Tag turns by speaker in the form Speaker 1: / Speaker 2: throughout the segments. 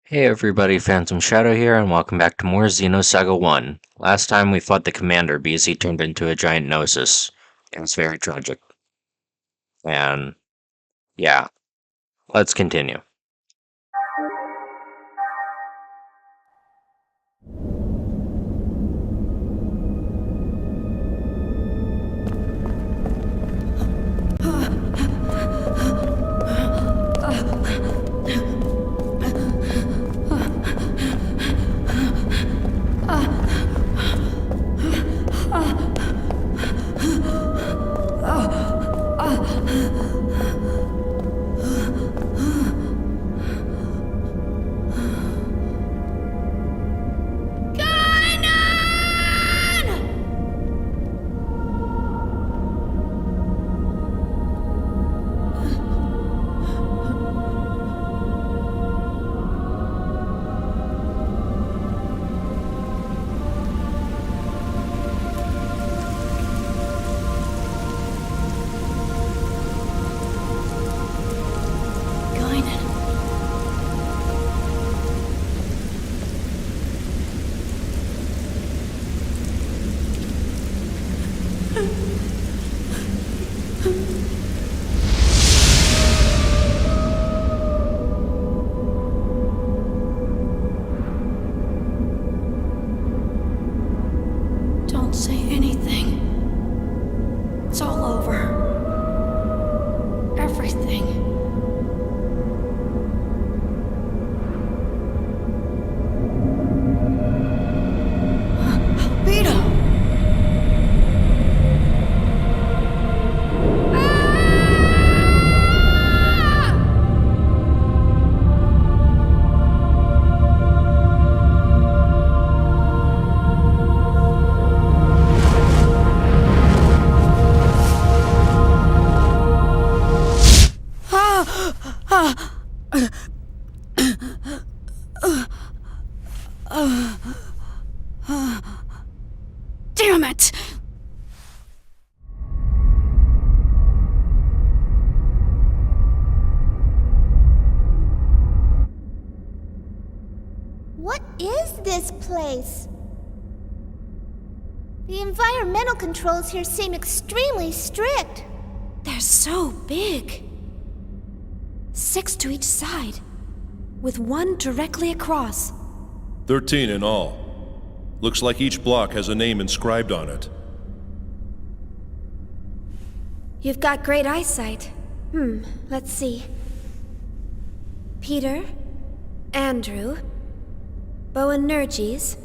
Speaker 1: Hey everybody, Phantom Shadow here, and welcome back to more Xenosaga 1. Last time we fought the commander because he turned into a giant Gnosis. It was very tragic. And, yeah, let's continue.
Speaker 2: Don't say anything. It's all over. Everything. Vito! Damn it!
Speaker 3: What is this place? The environmental controls here seem extremely strict.
Speaker 2: They're so big. 6 to each side, with one directly across.
Speaker 4: 13 in all. Looks like each block has a name inscribed on it.
Speaker 2: You've got great eyesight. Let's see. Peter, Andrew, Boanerges,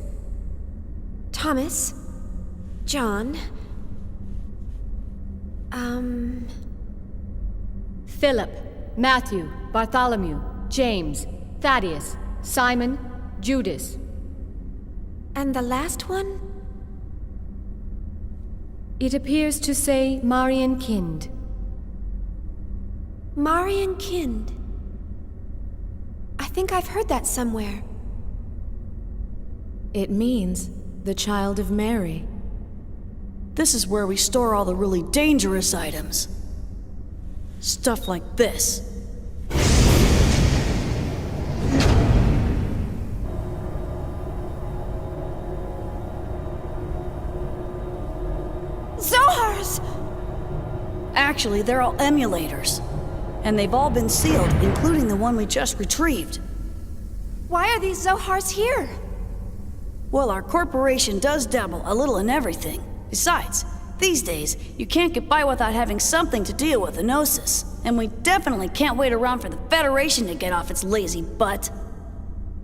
Speaker 2: Thomas, John,
Speaker 5: Philip, Matthew, Bartholomew, James, Thaddeus, Simon, Judas.
Speaker 2: and the last one?
Speaker 5: It appears to say Marian Kind.
Speaker 2: Marian Kind. I think I've heard that somewhere.
Speaker 6: It means the child of Mary. This is where we store all the really dangerous items. Stuff like this.
Speaker 2: Zohars!
Speaker 6: Actually, they're all emulators. And they've all been sealed, including the one we just retrieved.
Speaker 2: Why are these Zohars here?
Speaker 6: Well, our corporation does dabble a little in everything. Besides, these days, you can't get by without having something to deal with a Gnosis. And we definitely can't wait around for the Federation to get off its lazy butt.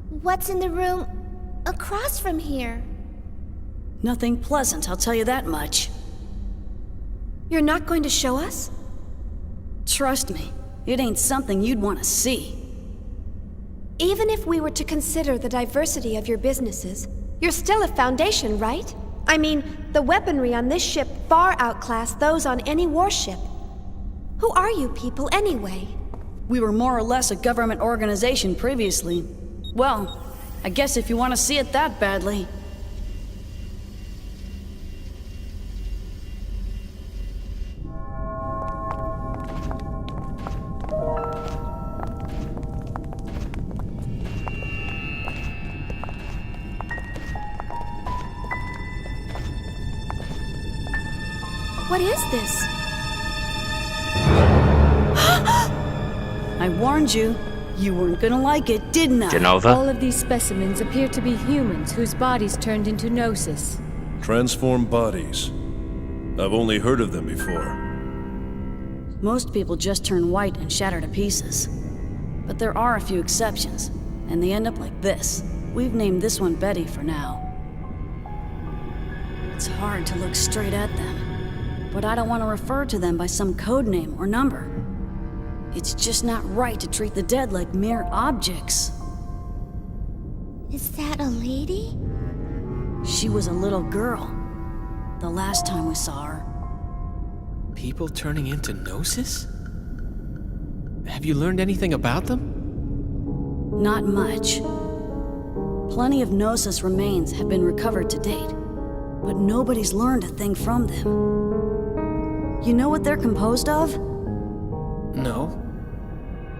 Speaker 3: What's in the room across from here?
Speaker 6: Nothing pleasant, I'll tell you that much.
Speaker 2: You're not going to show us?
Speaker 6: Trust me, it ain't something you'd want to see.
Speaker 2: Even if we were to consider the diversity of your businesses, you're still a Foundation, right? I mean, the weaponry on this ship far outclass those on any warship. Who are you people, anyway?
Speaker 6: We were more or less a government organization previously. Well, I guess if you want to see it that badly.
Speaker 2: What is this?
Speaker 6: I warned you. You weren't gonna like it, didn't I?
Speaker 1: Genova?
Speaker 5: All of these specimens appear to be humans whose bodies turned into Gnosis.
Speaker 4: Transformed bodies. I've only heard of them before.
Speaker 6: Most people just turn white and shatter to pieces. But there are a few exceptions, and they end up like this. We've named this one Betty for now. It's hard to look straight at them, but I don't want to refer to them by some code name or number. It's just not right to treat the dead like mere objects.
Speaker 3: Is that a lady?
Speaker 6: She was a little girl, the last time we saw her.
Speaker 7: People turning into Gnosis? Have you learned anything about them?
Speaker 6: Not much. Plenty of Gnosis remains have been recovered to date, but nobody's learned a thing from them. You know what they're composed of?
Speaker 7: No.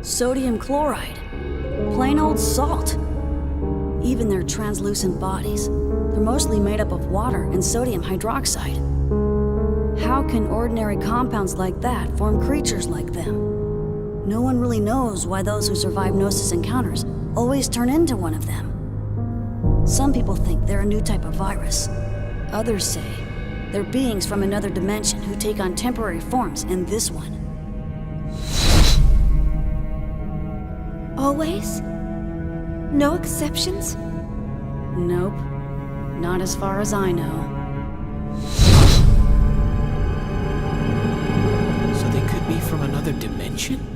Speaker 6: Sodium chloride. Plain old salt. Even their translucent bodies, they're mostly made up of water and sodium hydroxide. How can ordinary compounds like that form creatures like them? No one really knows why those who survive Gnosis encounters always turn into one of them. Some people think they're a new type of virus. Others say they're beings from another dimension who take on temporary forms in this one.
Speaker 2: Always? No exceptions?
Speaker 6: Nope. Not as far as I know.
Speaker 7: So they could be from another dimension?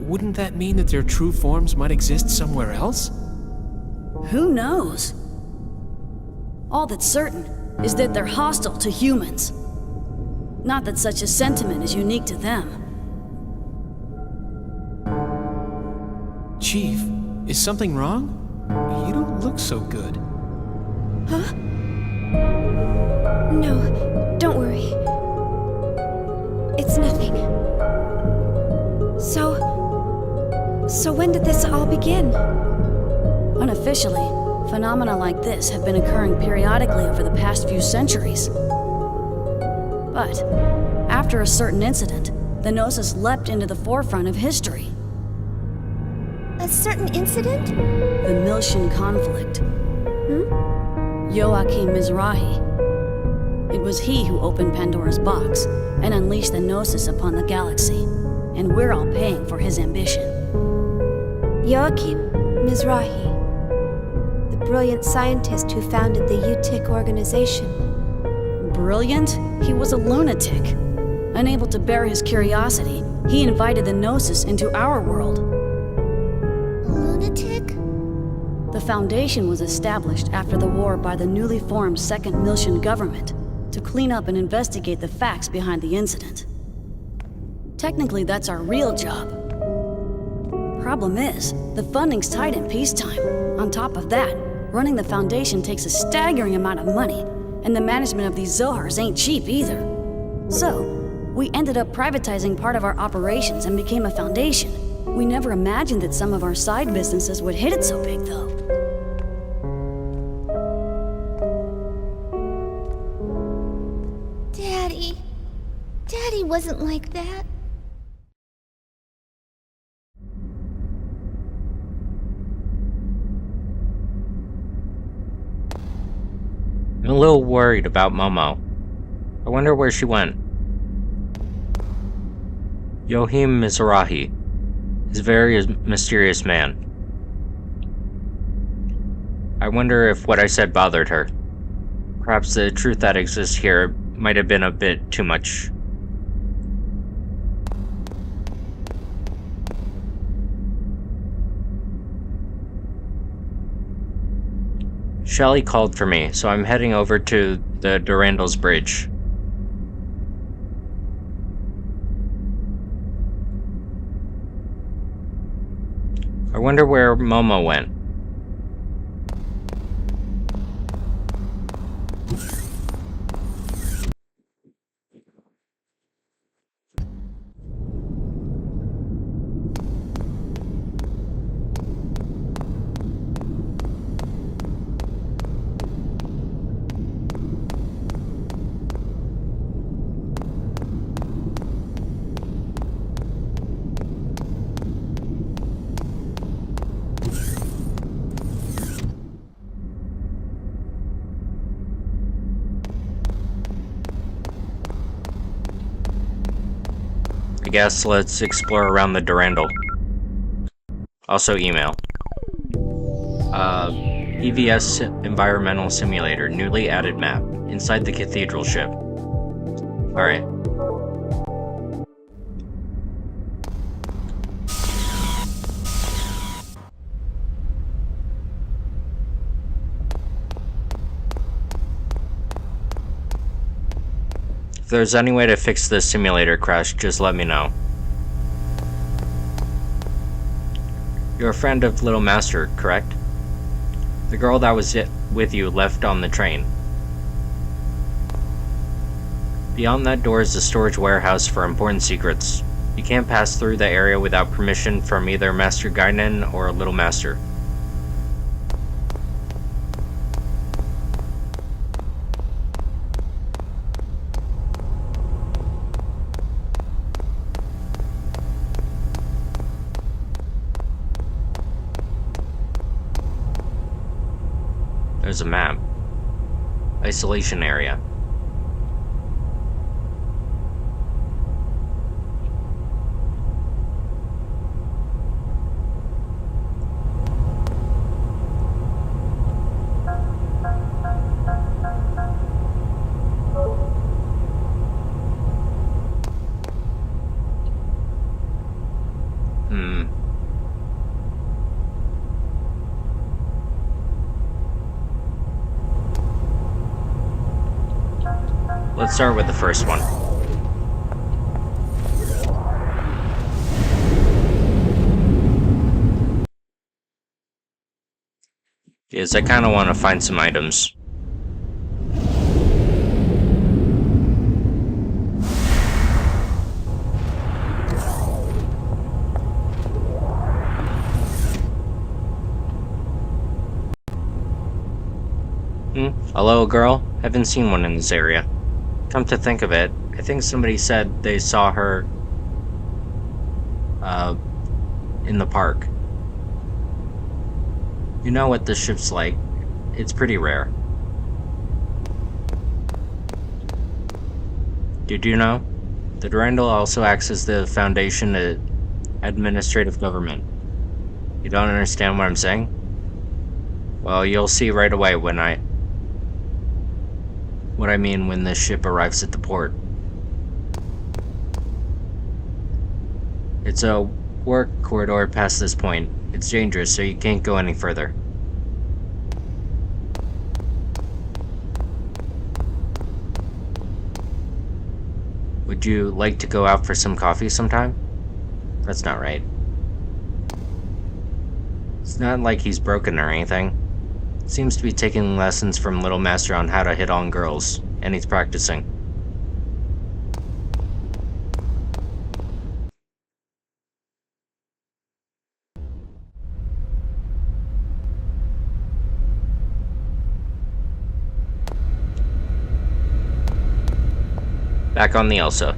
Speaker 7: Wouldn't that mean that their true forms might exist somewhere else?
Speaker 6: Who knows? All that's certain is that they're hostile to humans. Not that such a sentiment is unique to them.
Speaker 7: Chief, is something wrong? You don't look so good.
Speaker 2: Huh? No, don't worry. It's nothing. So when did this all begin?
Speaker 6: Unofficially, phenomena like this have been occurring periodically over the past few centuries. But after a certain incident, the Gnosis leapt into the forefront of history.
Speaker 3: A certain incident?
Speaker 6: The Miltian conflict. Joachim Mizrahi. It was he who opened Pandora's box and unleashed the Gnosis upon the galaxy, and we're all paying for his ambition.
Speaker 2: Joachim Mizrahi, the brilliant scientist who founded the UTIC organization.
Speaker 6: Brilliant? He was a lunatic. Unable to bear his curiosity, he invited the Gnosis into our world.
Speaker 3: Lunatic?
Speaker 6: The Foundation was established after the war by the newly formed Second Miltian government to clean up and investigate the facts behind the incident. Technically, that's our real job. Problem is, the funding's tight in peacetime. On top of that, running the Foundation takes a staggering amount of money, and the management of these Zohars ain't cheap either. So, we ended up privatizing part of our operations and became a foundation. We never imagined that some of our side businesses would hit it so big, though.
Speaker 3: Daddy wasn't like that.
Speaker 1: I'm a little worried about Momo. I wonder where she went. Joachim Mizrahi is a very mysterious man. I wonder if what I said bothered her. Perhaps the truth that exists here might have been a bit too much. Shelly called for me, so I'm heading over to the Durandall's bridge. I wonder where Momo went. guess let's explore around the Durandall. Also email. EVS Environmental Simulator, newly added map, inside the cathedral ship. Alright. If there's any way to fix this simulator crash, just let me know. You're a friend of Little Master, correct? The girl that was with you left on the train. Beyond that door is a storage warehouse for important secrets. You can't pass through the area without permission from either Master Gainun or Little Master. There's a map. Isolation area. Let's start with the first one. Yes, I kind of want to find some items. Hello, girl? Haven't seen one in this area. Come to think of it, I think somebody said they saw her in the park. You know what this ship's like. It's pretty rare. Did you know? The Durandall also acts as the foundation to administrative government. You don't understand what I'm saying? Well, you'll see right away what I mean when this ship arrives at the port. It's a work corridor past this point. It's dangerous, so you can't go any further. Would you like to go out for some coffee sometime? That's not right. It's not like he's broken or anything. Seems to be taking lessons from Little Master on how to hit on girls, and he's practicing. Back on the Elsa.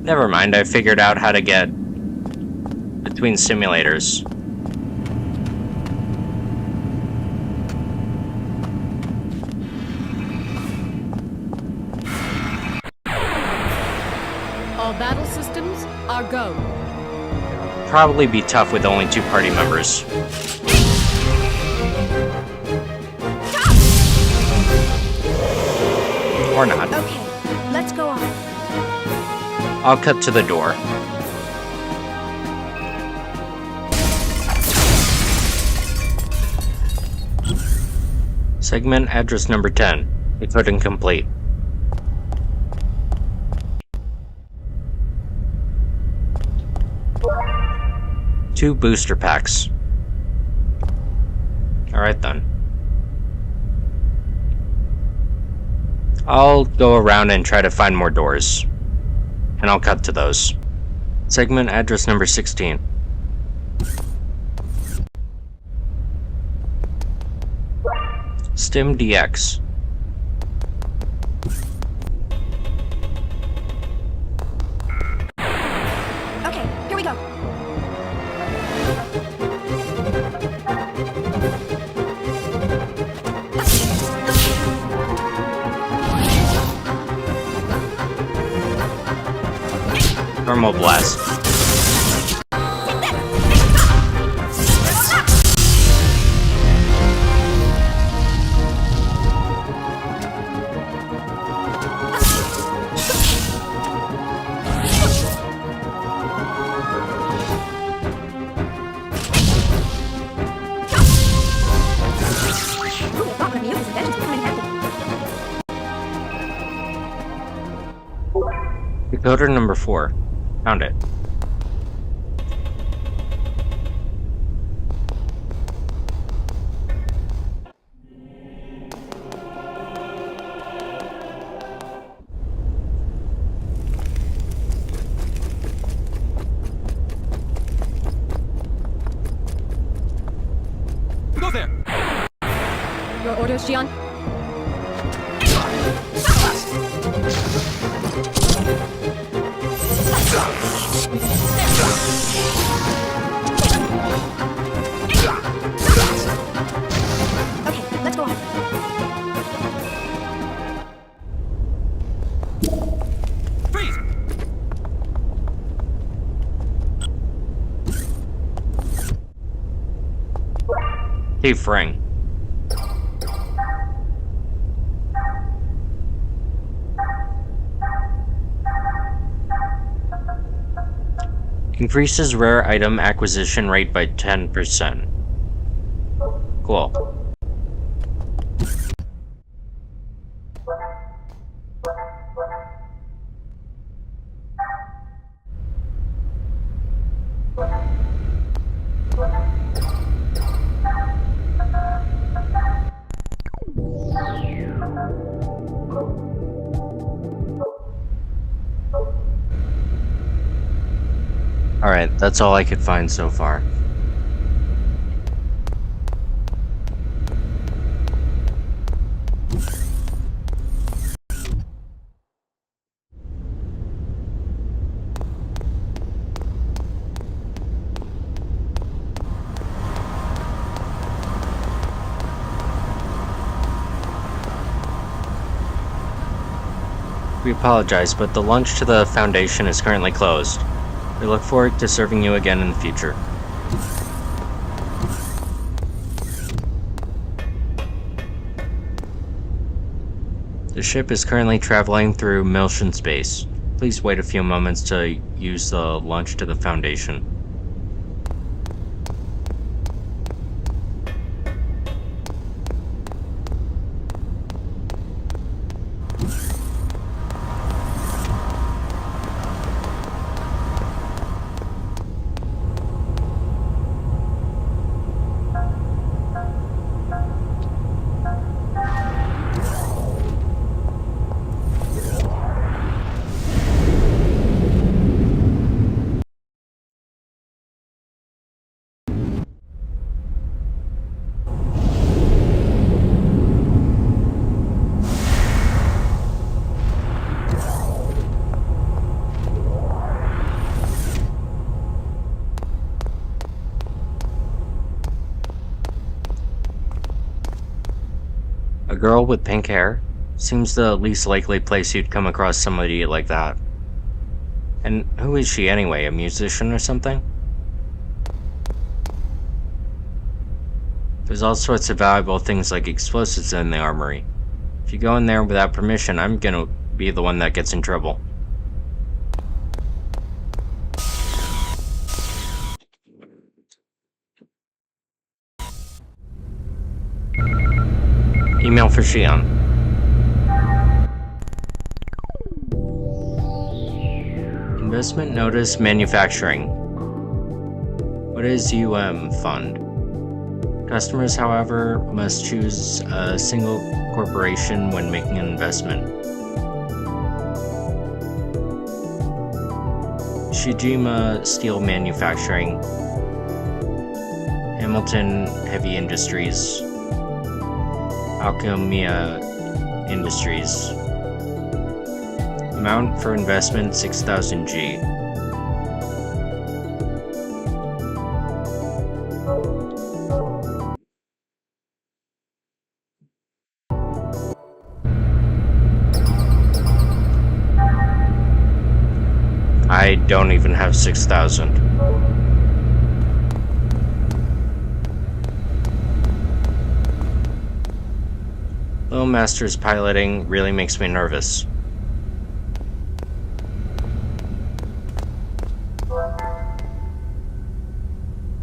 Speaker 1: Never mind, I figured out how to get between simulators.
Speaker 5: All battle systems are go.
Speaker 1: Probably be tough with only 2 party members. Or not.
Speaker 2: Okay, let's go on.
Speaker 1: I'll cut to the door. Segment address number 10. Encode incomplete. Two booster packs. Alright then. I'll go around and try to find more doors. And I'll cut to those. Segment address number 16. Stim DX.
Speaker 2: Okay, here we go.
Speaker 1: Thermal Blast. Decoder number 4. Found it.
Speaker 7: Go there!
Speaker 5: Your orders, Shion?
Speaker 2: Okay, let's go on.
Speaker 7: Freeze!
Speaker 1: Hey, Frank. Increases rare item acquisition rate by 10%. Cool. Alright, that's all I could find so far. We apologize, but the lunch to the Foundation is currently closed. We look forward to serving you again in the future. The ship is currently traveling through Miltian space. Please wait a few moments to use the launch to the Foundation. A girl with pink hair? Seems the least likely place you'd come across somebody like that. And who is she anyway, a musician or something? There's all sorts of valuable things like explosives in the armory. If you go in there without permission, I'm gonna be the one that gets in trouble. Email for Shion. Investment Notice Manufacturing. What is fund? Customers, however, must choose a single corporation when making an investment. Shijima Steel Manufacturing. Hamilton Heavy Industries. Alchemia Industries. Amount for investment 6,000 G. I don't even have 6,000. Little Master's piloting really makes me nervous.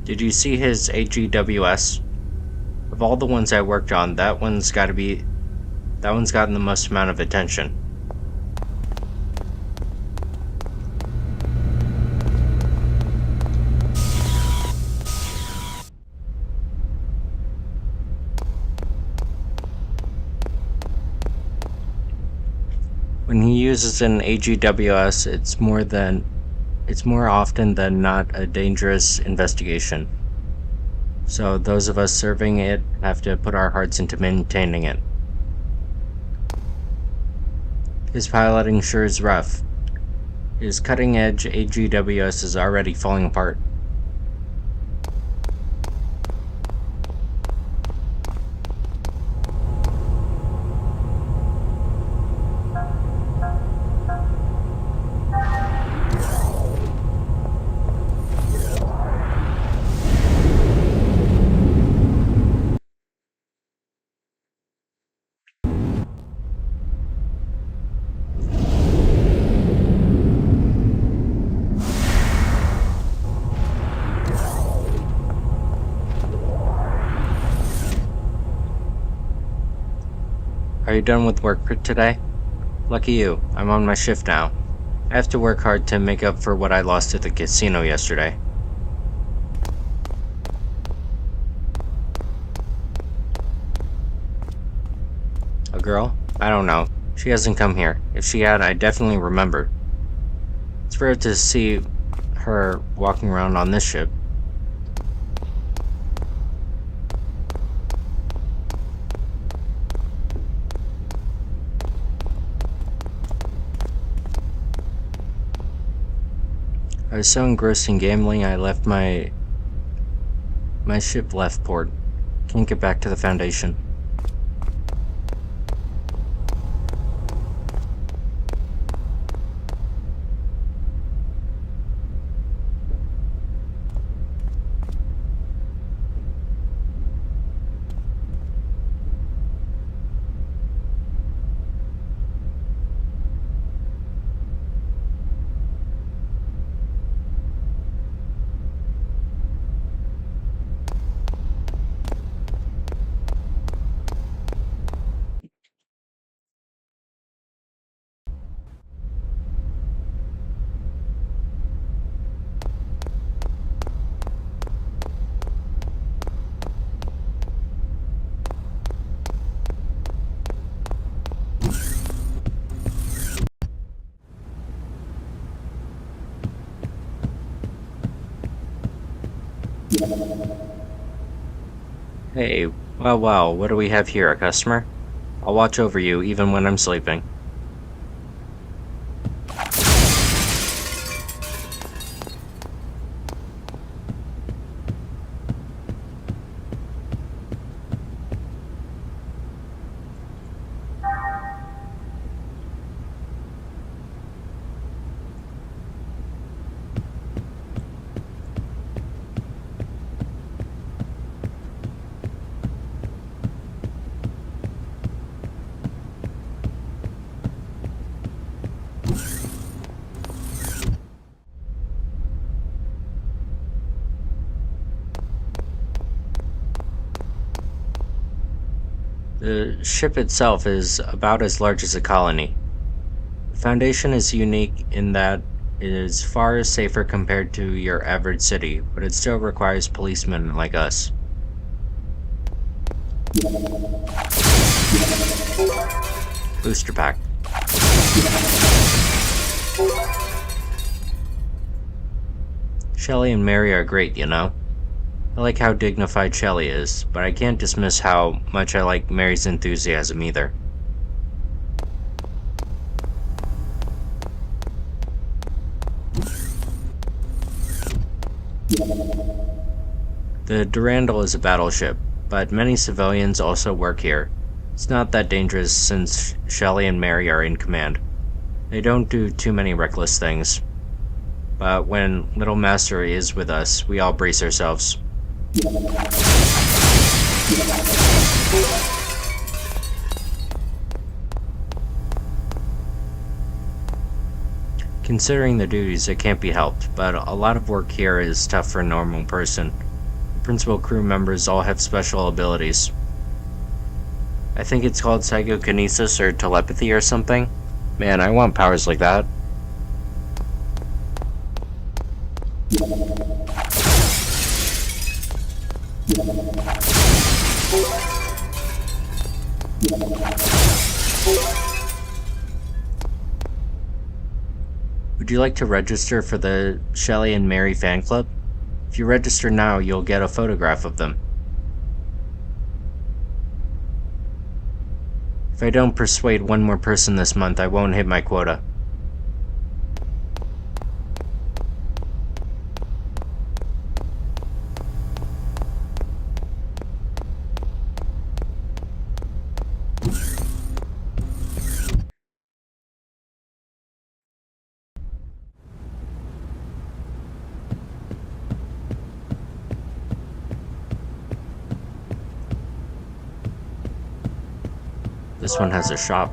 Speaker 1: Did you see his AGWS? Of all the ones I worked on, that one's gotten the most amount of attention. When he uses an AGWS, it's more often than not a dangerous investigation. So those of us serving it have to put our hearts into maintaining it. His piloting sure is rough. His cutting-edge AGWS is already falling apart. Are you done with work for today? Lucky you, I'm on my shift now. I have to work hard to make up for what I lost at the casino yesterday. A girl? I don't know. She hasn't come here. If she had, I'd definitely remember. It's rare to see her walking around on this ship. I was so engrossed in gambling, I left my ship left port. Can't get back to the Foundation. Hey, well, what do we have here, a customer? I'll watch over you even when I'm sleeping. The ship itself is about as large as a colony. The Foundation is unique in that it is far safer compared to your average city, but it still requires policemen like us. Booster pack. Shelly and Mary are great, you know. I like how dignified Shelley is, but I can't dismiss how much I like Mary's enthusiasm either. The Durandall is a battleship, but many civilians also work here. It's not that dangerous since Shelley and Mary are in command. They don't do too many reckless things. But when Little Master is with us, we all brace ourselves. Considering the duties, it can't be helped, but a lot of work here is tough for a normal person. The principal crew members all have special abilities. I think it's called psychokinesis or telepathy or something. Man, I want powers like that. Would you like to register for the Shelley and Mary fan club? If you register now, you'll get a photograph of them. If I don't persuade one more person this month, I won't hit my quota. This one has a shop.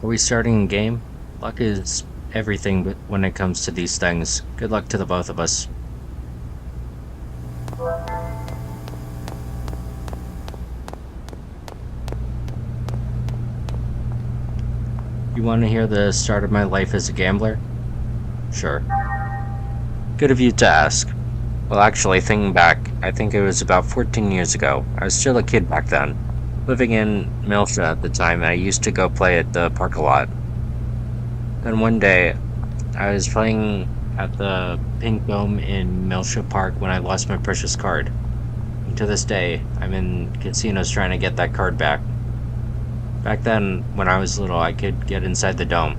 Speaker 1: Are we starting a game? Luck is everything but when it comes to these things. Good luck to the both of us. You want to hear the start of my life as a gambler? Sure. Good of you to ask. Well, actually, thinking back, I think it was about 14 years ago. I was still a kid back then. Living in Miltia at the time, I used to go play at the park a lot. Then one day, I was playing at the Pink Dome in Miltia Park when I lost my precious card. And to this day, I'm in casinos trying to get that card back. Back then, when I was little, I could get inside the dome.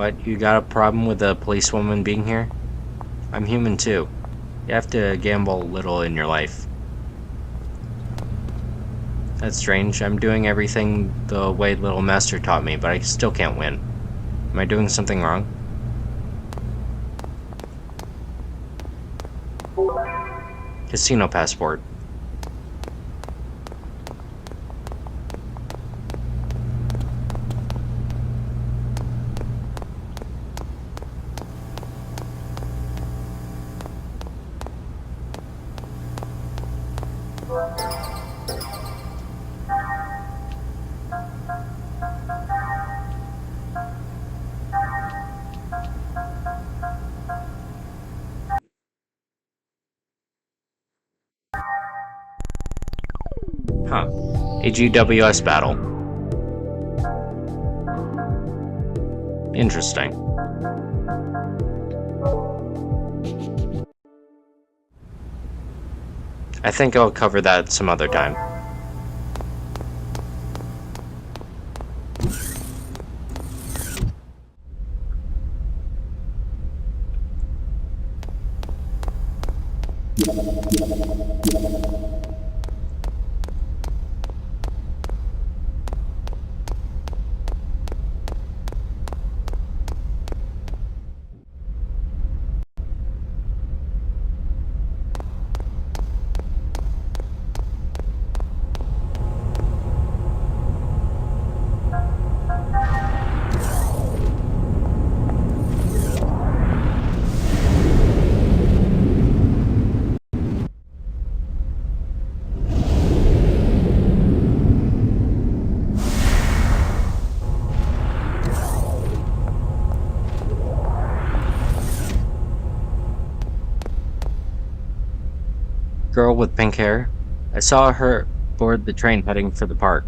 Speaker 1: What, you got a problem with a policewoman being here? I'm human too. You have to gamble a little in your life. That's strange. I'm doing everything the way Little Master taught me, but I still can't win. Am I doing something wrong? Casino passport. Huh. A GWS battle. Interesting. I think I'll cover that some other time. Girl with pink hair. I saw her board the train heading for the park.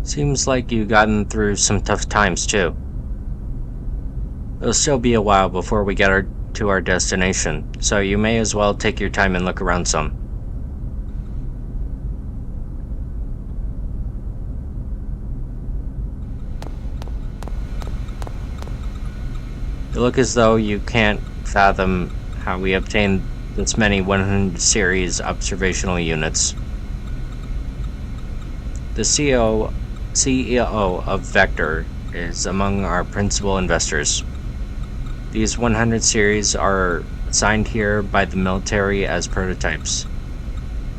Speaker 1: Seems like you've gotten through some tough times too. It'll still be a while before we get to our destination, so you may as well take your time and look around some. You look as though you can't fathom how we obtained this many 100 series observational units. The CEO of Vector is among our principal investors. These 100 series are assigned here by the military as prototypes.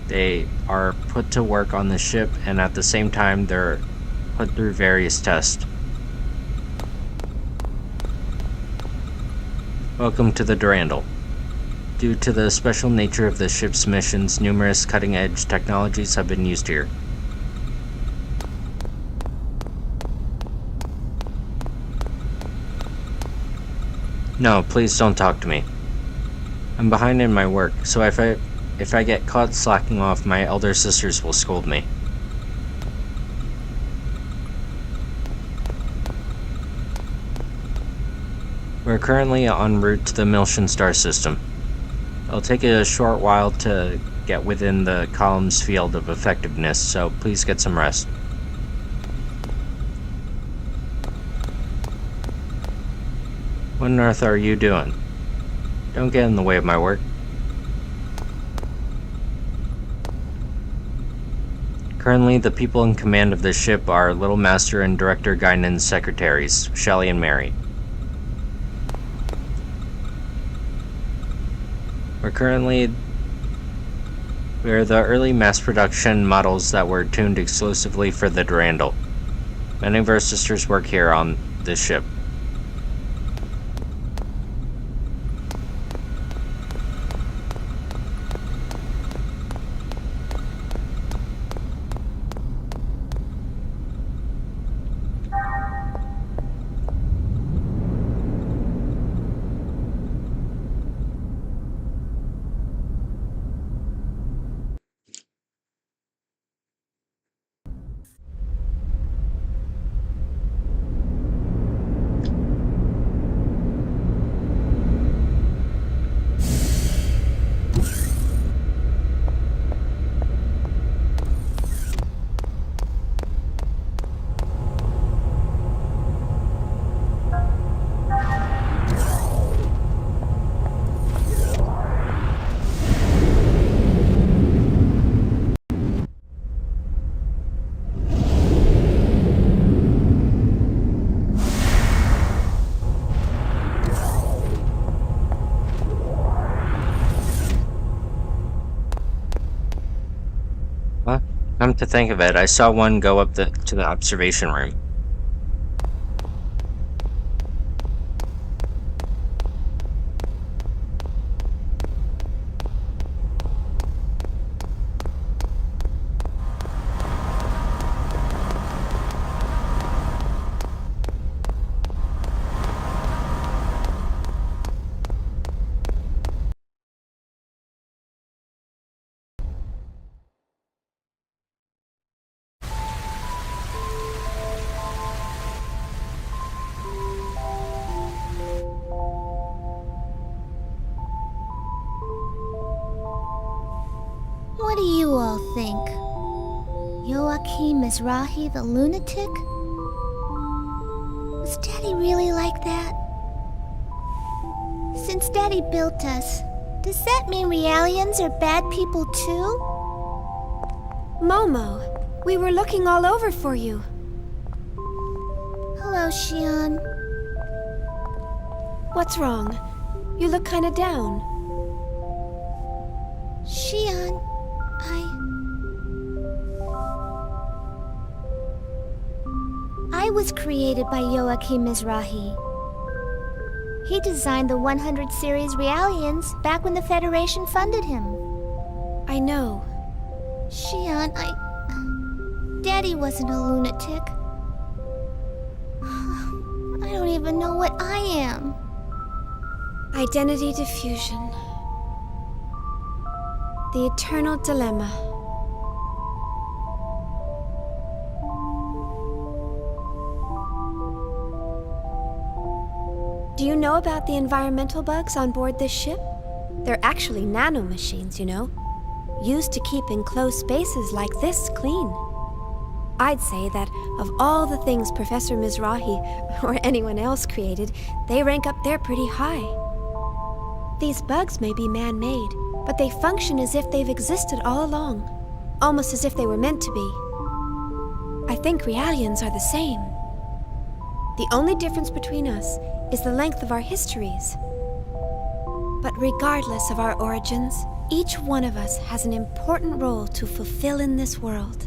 Speaker 1: They are put to work on the ship, and at the same time they're put through various tests. Welcome to the Durandall. Due to the special nature of the ship's missions, numerous cutting-edge technologies have been used here. No, please don't talk to me. I'm behind in my work, so if I get caught slacking off, my elder sisters will scold me. We're currently en route to the Miltian star system. It'll take a short while to get within the column's field of effectiveness, so please get some rest. What on earth are you doing? Don't get in the way of my work. Currently, the people in command of this ship are Little Master and Director Gainun's secretaries, Shelley and Mary. We're the early mass production models that were tuned exclusively for the Durandall. Many of our sisters work here on this ship. to think of it, I saw one go up to the observation room.
Speaker 3: What do you all think? Joachim Mizrahi the lunatic? Was Daddy really like that? Since Daddy built us, does that mean Realians are bad people too?
Speaker 2: Momo, we were looking all over for you.
Speaker 3: Hello, Shion.
Speaker 2: What's wrong? You look kinda down.
Speaker 3: Shion, I was created by Joachim Mizrahi. He designed the 100 series Realians back when the Federation funded him.
Speaker 2: I know.
Speaker 3: Shion, Daddy wasn't a lunatic. I don't even know what I am.
Speaker 2: Identity diffusion. The eternal dilemma. Do you know about the environmental bugs on board this ship? They're actually nanomachines, you know, used to keep enclosed spaces like this clean. I'd say that of all the things Professor Mizrahi or anyone else created, they rank up there pretty high. These bugs may be man-made, but they function as if they've existed all along, almost as if they were meant to be. I think Realians are the same. The only difference between us is the length of our histories. But regardless of our origins, each one of us has an important role to fulfill in this world.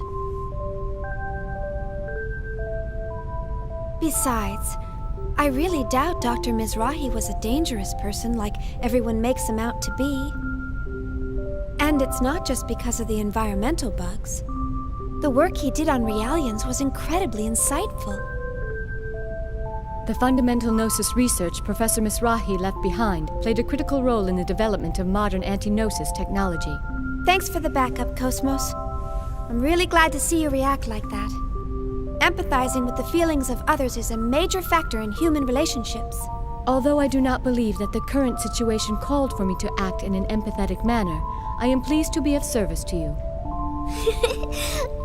Speaker 2: Besides, I really doubt Dr. Mizrahi was a dangerous person like everyone makes him out to be. And it's not just because of the environmental bugs. The work he did on Realians was incredibly insightful.
Speaker 5: The fundamental Gnosis research Professor Mizrahi left behind played a critical role in the development of modern anti-Gnosis technology.
Speaker 2: Thanks for the backup, Cosmos. I'm really glad to see you react like that. Empathizing with the feelings of others is a major factor in human relationships.
Speaker 5: Although I do not believe that the current situation called for me to act in an empathetic manner, I am pleased to be of service to you.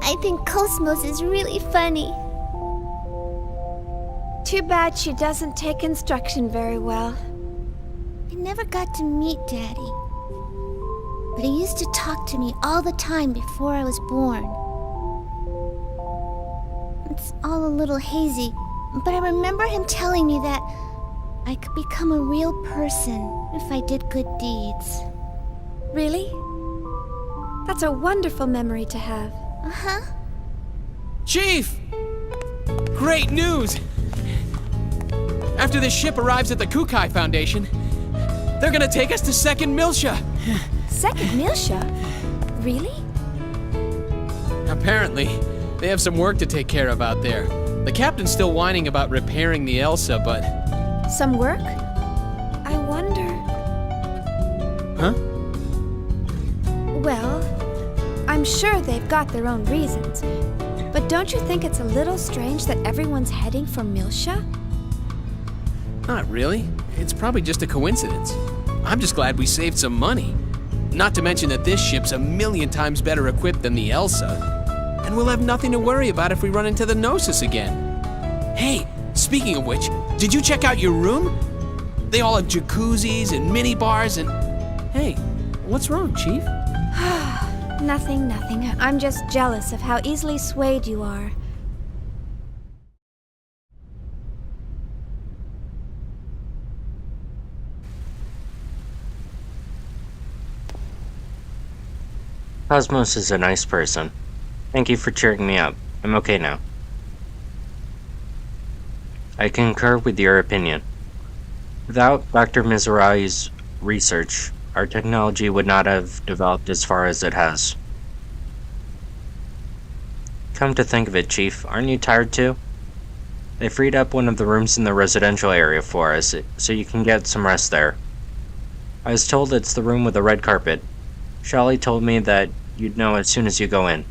Speaker 3: I think Cosmos is really funny.
Speaker 2: Too bad she doesn't take instruction very well.
Speaker 3: I never got to meet Daddy. But he used to talk to me all the time before I was born. It's all a little hazy, but I remember him telling me that I could become a real person if I did good deeds.
Speaker 2: Really? That's a wonderful memory to have.
Speaker 3: Uh-huh.
Speaker 7: Chief! Great news! After this ship arrives at the Kukai Foundation, they're gonna take us to Second Miltia!
Speaker 2: Second Miltia? Really?
Speaker 7: Apparently, they have some work to take care of out there. The captain's still whining about repairing the Elsa, but...
Speaker 2: Some work? I wonder...
Speaker 7: Huh?
Speaker 2: Well, I'm sure they've got their own reasons. But don't you think it's a little strange that everyone's heading for Miltia?
Speaker 7: Not really. It's probably just a coincidence. I'm just glad we saved some money. Not to mention that this ship's 1,000,000 times better equipped than the Elsa. And we'll have nothing to worry about if we run into the Gnosis again. Hey, speaking of which, did you check out your room? They all have jacuzzis and mini bars and... Hey, what's wrong, Chief?
Speaker 2: Nothing. I'm just jealous of how easily swayed you are.
Speaker 1: Cosmos is a nice person. Thank you for cheering me up. I'm okay now. I concur with your opinion. Without Dr. Mizrahi's research, our technology would not have developed as far as it has. Come to think of it, Chief, aren't you tired too? They freed up one of the rooms in the residential area for us, so you can get some rest there. I was told it's the room with the red carpet. Charlie told me that you'd know as soon as you go in.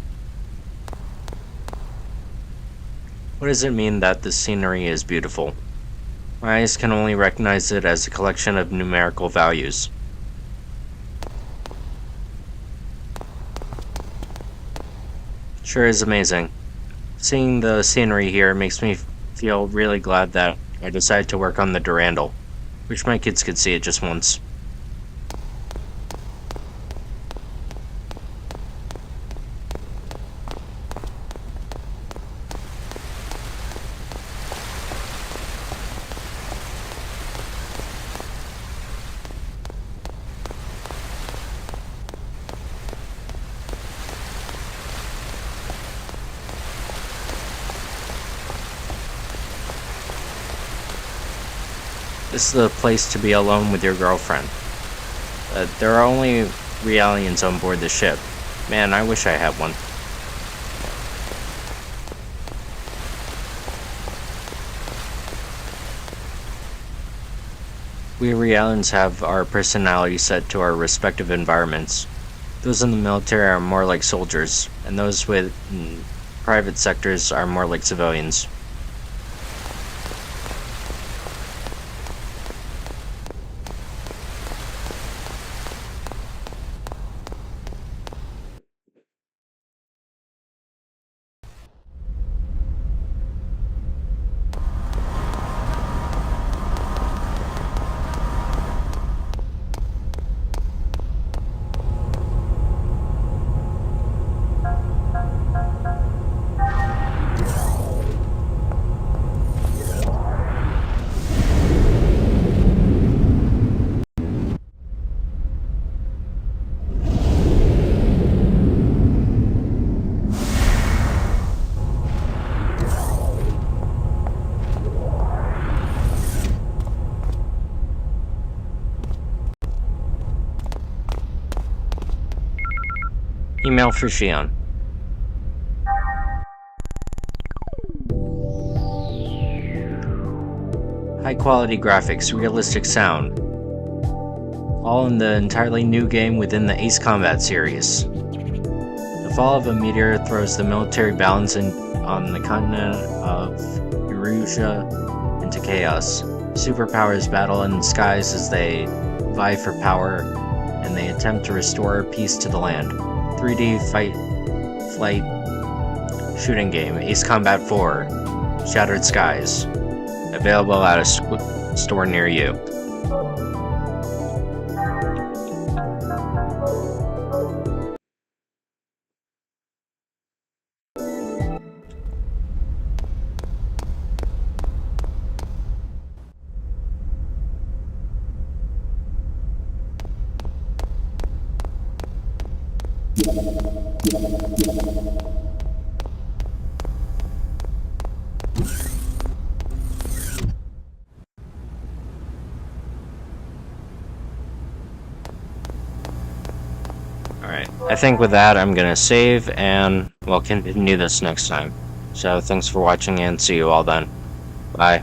Speaker 1: What does it mean that the scenery is beautiful? My eyes can only recognize it as a collection of numerical values. Sure is amazing. Seeing the scenery here makes me feel really glad that I decided to work on the Durandall. Wish my kids could see it just once. This is the place to be alone with your girlfriend. There are only Realians on board the ship. Man, I wish I had one. We Realians have our personality set to our respective environments. Those in the military are more like soldiers, and those with private sectors are more like civilians. Email for Shion. High quality graphics, realistic sound. All in the entirely new game within the Ace Combat series. The fall of a meteor throws the military balance on the continent of Eurasia into chaos. Superpowers battle in the skies as they vie for power, and they attempt to restore peace to the land. 3D flight shooting game, Ace Combat 4, Shattered Skies. Available at a store near you. Alright, I think with that I'm gonna save and we'll continue this next time. So thanks for watching and see you all then. Bye.